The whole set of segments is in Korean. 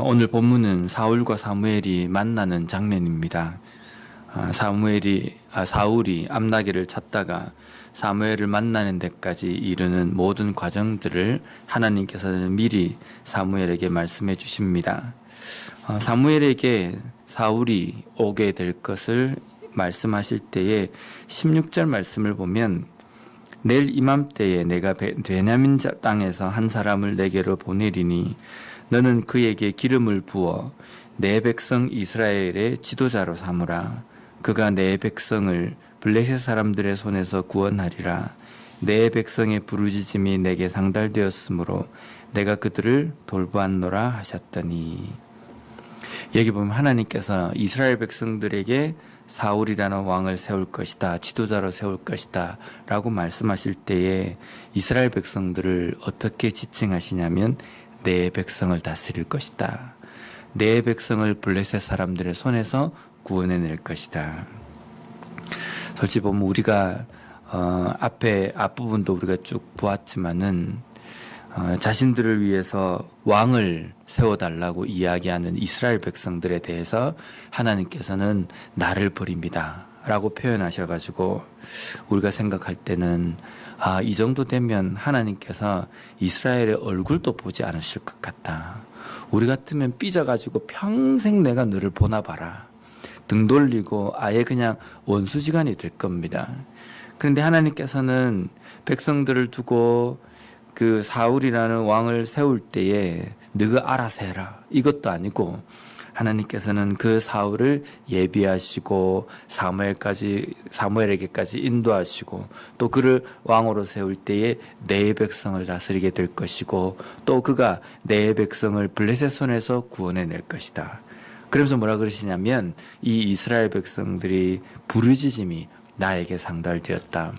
오늘 본문은 사울과 사무엘이 만나는 장면입니다. 사울이 암나기를 찾다가 사무엘을 만나는 데까지 이르는 모든 과정들을 하나님께서는 미리 사무엘에게 말씀해 주십니다. 사무엘에게 사울이 오게 될 것을 말씀하실 때에 16절 말씀을 보면 내일 이맘때에 내가 베냐민 땅에서 한 사람을 내게로 보내리니 너는 그에게 기름을 부어 내 백성 이스라엘의 지도자로 삼으라. 그가 내 백성을 블레셋 사람들의 손에서 구원하리라. 내 백성의 부르짖음이 내게 상달되었으므로 내가 그들을 돌보았노라 하셨더니, 여기 보면 하나님께서 이스라엘 백성들에게 사울이라는 왕을 세울 것이다, 지도자로 세울 것이다 라고 말씀하실 때에 이스라엘 백성들을 어떻게 지칭하시냐면 내 백성을 다스릴 것이다, 내 백성을 블레셋 사람들의 손에서 구원해낼 것이다. 솔직히 보면 우리가 앞부분도 우리가 쭉 보았지만은 자신들을 위해서 왕을 세워달라고 이야기하는 이스라엘 백성들에 대해서 하나님께서는 나를 버립니다 라고 표현하셔가지고 우리가 생각할 때는 이 정도 되면 하나님께서 이스라엘의 얼굴도 보지 않으실 것 같다. 우리 같으면 삐져가지고 평생 내가 너를 보나 봐라, 등 돌리고 아예 그냥 원수지간이 될 겁니다. 그런데 하나님께서는 백성들을 두고 그 사울이라는 왕을 세울 때에 너가 알아서 해라 이것도 아니고, 하나님께서는 그 사울을 예비하시고 사무엘에게까지 인도하시고 또 그를 왕으로 세울 때에 내 백성을 다스리게 될 것이고 또 그가 내 백성을 블레셋 손에서 구원해낼 것이다. 그러면서 뭐라 그러시냐면 이 이스라엘 백성들이 부르짖음이 나에게 상달되었다.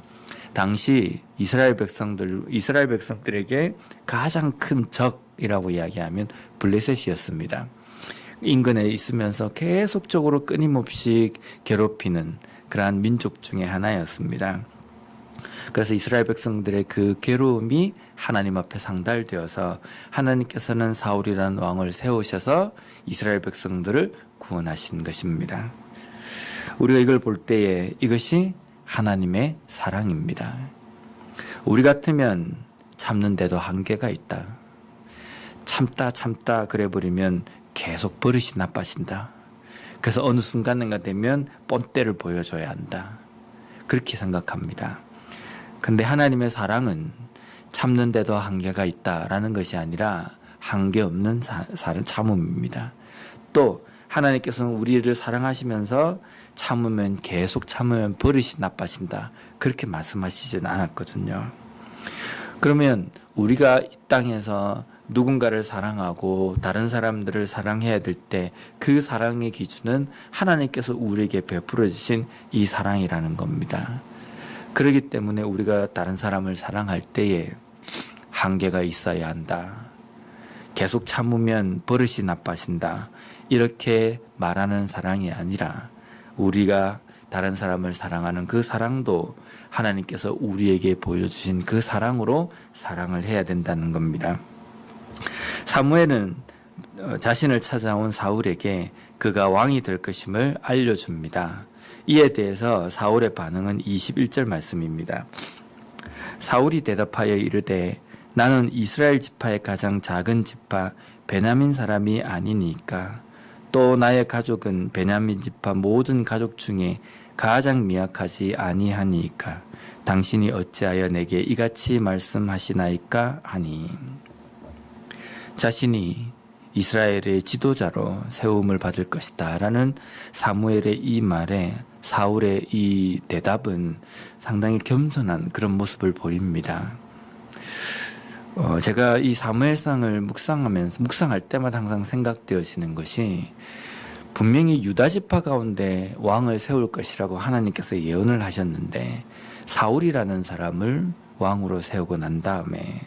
당시 이스라엘 백성들에게 가장 큰 적이라고 이야기하면 블레셋이었습니다. 인근에 있으면서 계속적으로 끊임없이 괴롭히는 그러한 민족 중에 하나였습니다. 그래서 이스라엘 백성들의 그 괴로움이 하나님 앞에 상달되어서 하나님께서는 사울이라는 왕을 세우셔서 이스라엘 백성들을 구원하신 것입니다. 우리가 이걸 볼 때에 이것이 하나님의 사랑입니다. 우리 같으면 참는데도 한계가 있다. 참다 그래버리면 계속 버릇이 나빠진다. 그래서 어느 순간인가 되면 본때를 보여줘야 한다. 그렇게 생각합니다. 근데 하나님의 사랑은 참는데도 한계가 있다라는 것이 아니라 한계 없는 참음입니다. 또 하나님께서는 우리를 사랑하시면서 계속 참으면 버릇이 나빠진다, 그렇게 말씀하시진 않았거든요. 그러면 우리가 이 땅에서 누군가를 사랑하고 다른 사람들을 사랑해야 될 때 그 사랑의 기준은 하나님께서 우리에게 베풀어 주신 이 사랑이라는 겁니다. 그렇기 때문에 우리가 다른 사람을 사랑할 때에 한계가 있어야 한다. 계속 참으면 버릇이 나빠진다, 이렇게 말하는 사랑이 아니라 우리가 다른 사람을 사랑하는 그 사랑도 하나님께서 우리에게 보여주신 그 사랑으로 사랑을 해야 된다는 겁니다. 사무엘은 자신을 찾아온 사울에게 그가 왕이 될 것임을 알려줍니다. 이에 대해서 사울의 반응은 21절 말씀입니다. 사울이 대답하여 이르되 나는 이스라엘 지파의 가장 작은 지파 베냐민 사람이 아니니까, 또 나의 가족은 베냐민 지파 모든 가족 중에 가장 미약하지 아니하니까 당신이 어찌하여 내게 이같이 말씀하시나이까 하니, 자신이 이스라엘의 지도자로 세움을 받을 것이다 라는 사무엘의 이 말에 사울의 이 대답은 상당히 겸손한 그런 모습을 보입니다. 제가 이 사무엘상을 묵상할 때마다 항상 생각되어지는 것이, 분명히 유다 지파 가운데 왕을 세울 것이라고 하나님께서 예언을 하셨는데 사울이라는 사람을 왕으로 세우고 난 다음에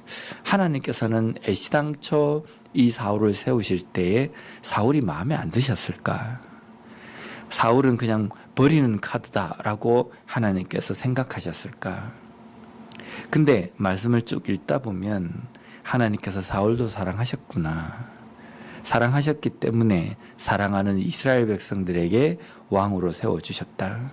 하나님께서는 애시당초 이 사울을 세우실 때에 사울이 마음에 안 드셨을까? 사울은 그냥 버리는 카드다라고 하나님께서 생각하셨을까? 근데 말씀을 쭉 읽다 보면 하나님께서 사울도 사랑하셨구나, 사랑하셨기 때문에 사랑하는 이스라엘 백성들에게 왕으로 세워주셨다.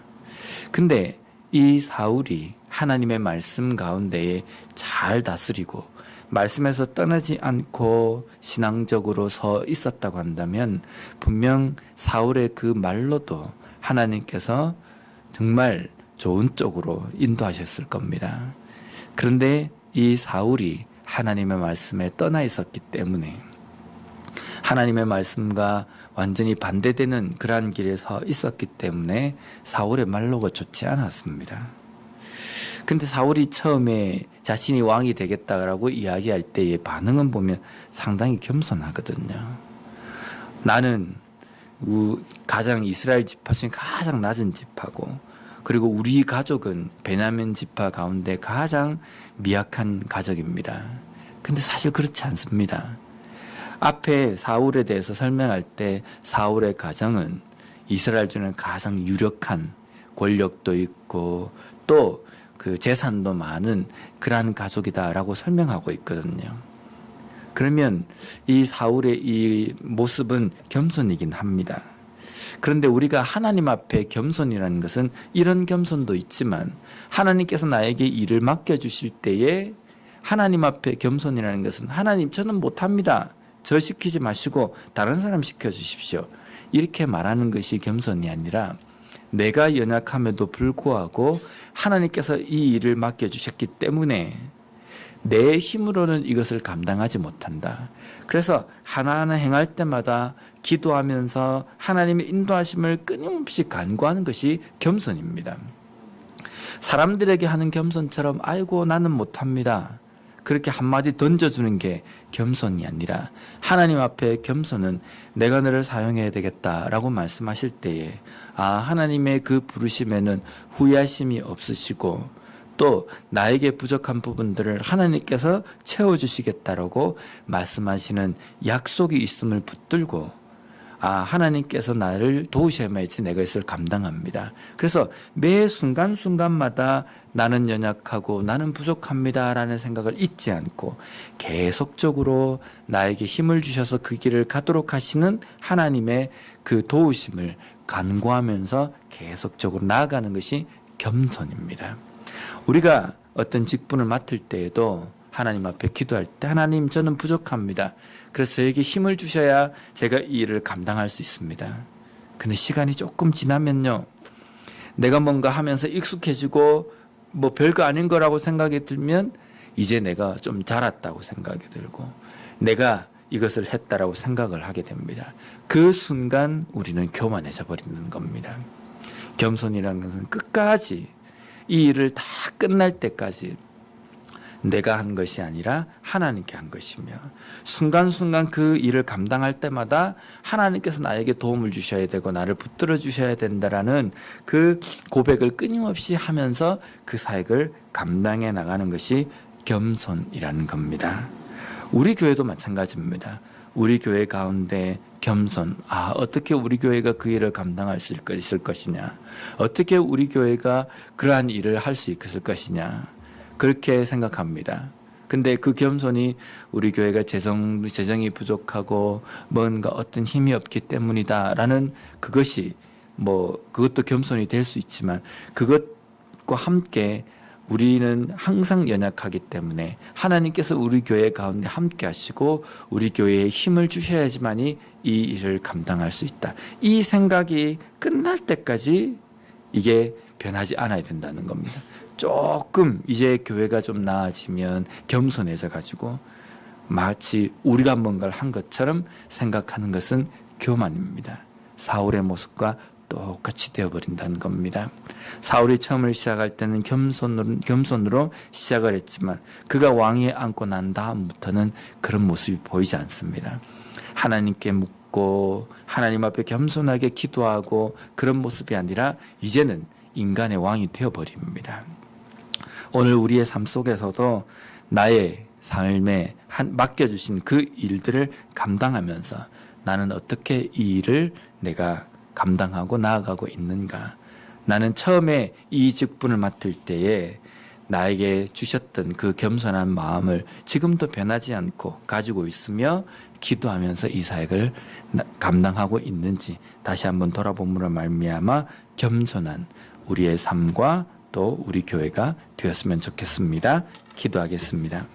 근데 이 사울이 하나님의 말씀 가운데에 잘 다스리고 말씀에서 떠나지 않고 신앙적으로 서 있었다고 한다면 분명 사울의 그 말로도 하나님께서 정말 좋은 쪽으로 인도하셨을 겁니다. 그런데 이 사울이 하나님의 말씀에 떠나 있었기 때문에 하나님의 말씀과 완전히 반대되는 그러한 길에 서 있었기 때문에 사울의 말로가 좋지 않았습니다. 근데 사울이 처음에 자신이 왕이 되겠다라고 이야기할 때의 반응은 보면 상당히 겸손하거든요. 나는 가장 이스라엘 지파 중에 가장 낮은 지파고, 그리고 우리 가족은 베냐민 지파 가운데 가장 미약한 가족입니다. 근데 사실 그렇지 않습니다. 앞에 사울에 대해서 설명할 때 사울의 가정은 이스라엘 중에 가장 유력한 권력도 있고 또 그 재산도 많은 그러한 가족이다라고 설명하고 있거든요. 그러면 이 사울의 이 모습은 겸손이긴 합니다. 그런데 우리가 하나님 앞에 겸손이라는 것은 이런 겸손도 있지만 하나님께서 나에게 일을 맡겨주실 때에 하나님 앞에 겸손이라는 것은 하나님 저는 못합니다. 저 시키지 마시고 다른 사람 시켜주십시오. 이렇게 말하는 것이 겸손이 아니라 내가 연약함에도 불구하고 하나님께서 이 일을 맡겨주셨기 때문에 내 힘으로는 이것을 감당하지 못한다. 그래서 하나하나 행할 때마다 기도하면서 하나님의 인도하심을 끊임없이 간구하는 것이 겸손입니다. 사람들에게 하는 겸손처럼 아이고 나는 못합니다. 그렇게 한마디 던져주는 게 겸손이 아니라 하나님 앞에 겸손은 내가 너를 사용해야 되겠다라고 말씀하실 때에 하나님의 그 부르심에는 후회하심이 없으시고 또 나에게 부족한 부분들을 하나님께서 채워주시겠다라고 말씀하시는 약속이 있음을 붙들고 하나님께서 나를 도우셔야지 내가 이것을 감당합니다. 그래서 매 순간순간마다 나는 연약하고 나는 부족합니다 라는 생각을 잊지 않고 계속적으로 나에게 힘을 주셔서 그 길을 가도록 하시는 하나님의 그 도우심을 간구하면서 계속적으로 나아가는 것이 겸손입니다. 우리가 어떤 직분을 맡을 때에도 하나님 앞에 기도할 때 하나님 저는 부족합니다. 그래서 저에게 힘을 주셔야 제가 이 일을 감당할 수 있습니다. 근데 시간이 조금 지나면요, 내가 뭔가 하면서 익숙해지고 뭐 별거 아닌 거라고 생각이 들면 이제 내가 좀 자랐다고 생각이 들고 내가 이것을 했다라고 생각을 하게 됩니다. 그 순간 우리는 교만해져 버리는 겁니다. 겸손이라는 것은 끝까지 이 일을 다 끝날 때까지 내가 한 것이 아니라 하나님께 한 것이며 순간순간 그 일을 감당할 때마다 하나님께서 나에게 도움을 주셔야 되고 나를 붙들어 주셔야 된다라는 그 고백을 끊임없이 하면서 그 사역을 감당해 나가는 것이 겸손이라는 겁니다. 우리 교회도 마찬가지입니다. 우리 교회 가운데 겸손, 어떻게 우리 교회가 그 일을 감당할 수 있을 것이냐, 어떻게 우리 교회가 그러한 일을 할 수 있을 것이냐, 그렇게 생각합니다. 근데 그 겸손이 우리 교회가 재정이 부족하고 뭔가 어떤 힘이 없기 때문이다라는 그것이 그것도 겸손이 될 수 있지만 그것과 함께 우리는 항상 연약하기 때문에 하나님께서 우리 교회 가운데 함께 하시고 우리 교회에 힘을 주셔야지만이 이 일을 감당할 수 있다. 이 생각이 끝날 때까지 이게 변하지 않아야 된다는 겁니다. 조금 이제 교회가 좀 나아지면 겸손해져 가지고 마치 우리가 뭔가를 한 것처럼 생각하는 것은 교만입니다. 사울의 모습과 똑같이 되어버린다는 겁니다. 사울이 처음을 시작할 때는 겸손으로 시작을 했지만 그가 왕위에 앉고 난 다음부터는 그런 모습이 보이지 않습니다. 하나님께 묻고 하나님 앞에 겸손하게 기도하고 그런 모습이 아니라 이제는 인간의 왕이 되어버립니다. 오늘 우리의 삶 속에서도 나의 삶에 맡겨주신 그 일들을 감당하면서 나는 어떻게 이 일을 내가 감당하고 나아가고 있는가. 나는 처음에 이 직분을 맡을 때에 나에게 주셨던 그 겸손한 마음을 지금도 변하지 않고 가지고 있으며 기도하면서 이 사역을 감당하고 있는지 다시 한번 돌아봄으로 말미암아 겸손한 우리의 삶과 또 우리 교회가 되었으면 좋겠습니다. 기도하겠습니다.